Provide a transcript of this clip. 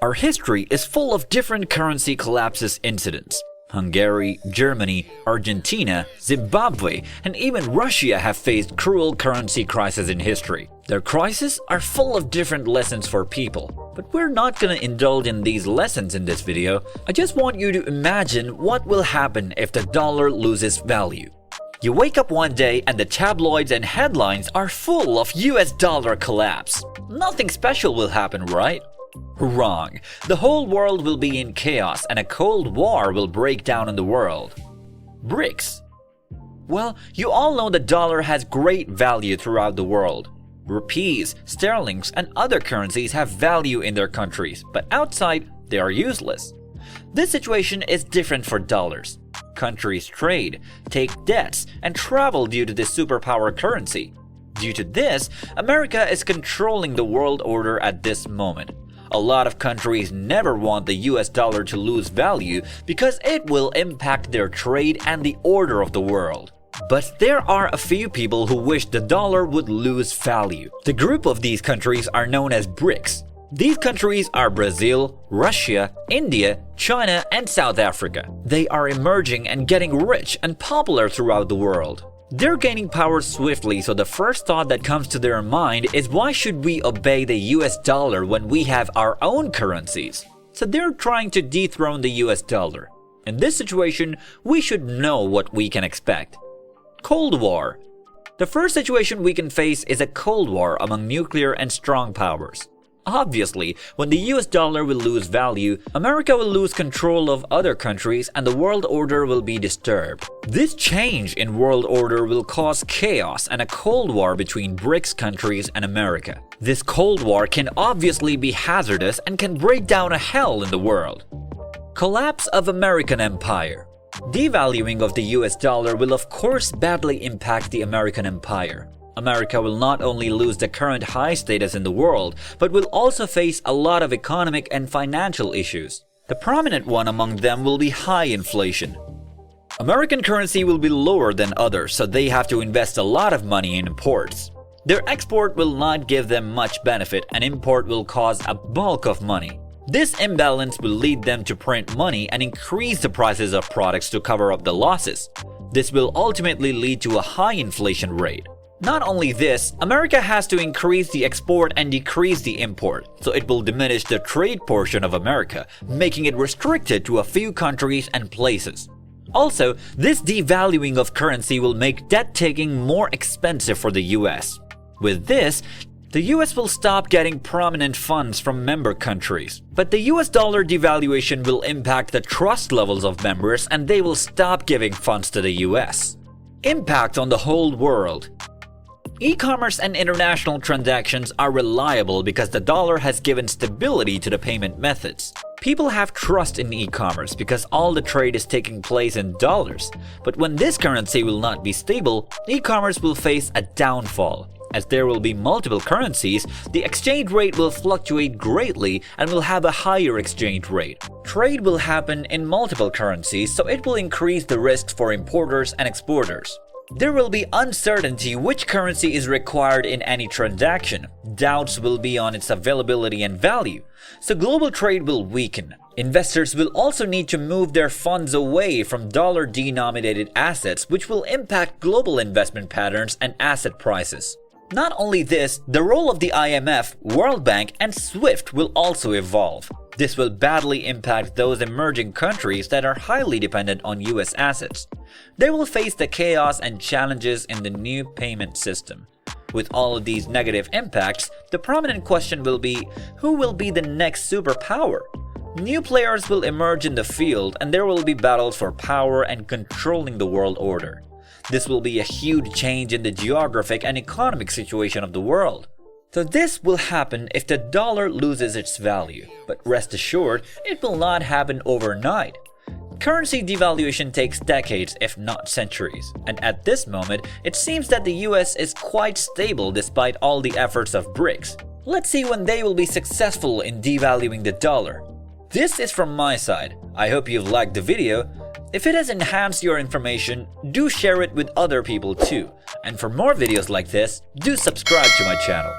Our history is full of different currency collapses incidents. Hungary, Germany, Argentina, Zimbabwe, and even Russia have faced cruel currency crises in history. Their crises are full of different lessons for people. But we're not gonna indulge in these lessons in this video. I just want you to imagine what will happen if the dollar loses value. You wake up one day and the tabloids and headlines are full of US dollar collapse. Nothing special will happen, right? Wrong. The whole world will be in chaos and a cold war will break down in the world. BRICS. Well, you all know the dollar has great value throughout the world. Rupees, sterlings, and other currencies have value in their countries, but outside, they are useless. This situation is different for dollars. Countries trade, take debts, and travel due to this superpower currency. Due to this, America is controlling the world order at this moment. A lot of countries never want the US dollar to lose value because it will impact their trade and the order of the world. But there are a few people who wish the dollar would lose value. The group of these countries are known as BRICS. These countries are Brazil, Russia, India, China, and South Africa. They are emerging and getting rich and popular throughout the world. They're gaining power swiftly, so the first thought that comes to their mind is why should we obey the US dollar when we have our own currencies? So they're trying to dethrone the US dollar. In this situation, we should know what we can expect. Cold War. The first situation we can face is a Cold War among nuclear and strong powers. Obviously, when the US dollar will lose value, America will lose control of other countries and the world order will be disturbed. This change in world order will cause chaos and a Cold War between BRICS countries and America. This Cold War can obviously be hazardous and can break down a hell in the world. Collapse of American Empire. Devaluing of the US dollar will of course badly impact the American empire. America will not only lose the current high status in the world, but will also face a lot of economic and financial issues. The prominent one among them will be high inflation. American currency will be lower than others, so they have to invest a lot of money in imports. Their export will not give them much benefit and import will cause a bulk of money. This imbalance will lead them to print money and increase the prices of products to cover up the losses. This will ultimately lead to a high inflation rate. Not only this, America has to increase the export and decrease the import, so it will diminish the trade portion of America, making it restricted to a few countries and places. Also, this devaluing of currency will make debt-taking more expensive for the US. With this, the US will stop getting prominent funds from member countries. But the US dollar devaluation will impact the trust levels of members and they will stop giving funds to the US. Impact on the whole world. E-commerce and international transactions are reliable because the dollar has given stability to the payment methods. People have trust in e-commerce because all the trade is taking place in dollars. But when this currency will not be stable, e-commerce will face a downfall. As there will be multiple currencies, the exchange rate will fluctuate greatly and will have a higher exchange rate. Trade will happen in multiple currencies, so it will increase the risks for importers and exporters. There will be uncertainty which currency is required in any transaction. Doubts will be on its availability and value. So global trade will weaken. Investors will also need to move their funds away from dollar-denominated assets, which will impact global investment patterns and asset prices. Not only this, the role of the IMF, World Bank, and SWIFT will also evolve. This will badly impact those emerging countries that are highly dependent on US assets. They will face the chaos and challenges in the new payment system. With all of these negative impacts, the prominent question will be, who will be the next superpower? New players will emerge in the field and there will be battles for power and controlling the world order. This will be a huge change in the geographic and economic situation of the world. So this will happen if the dollar loses its value, but rest assured, it will not happen overnight. Currency devaluation takes decades, if not centuries, and at this moment, it seems that the US is quite stable despite all the efforts of BRICS. Let's see when they will be successful in devaluing the dollar. This is from my side. I hope you've liked the video. If it has enhanced your information, do share it with other people too. And for more videos like this, do subscribe to my channel.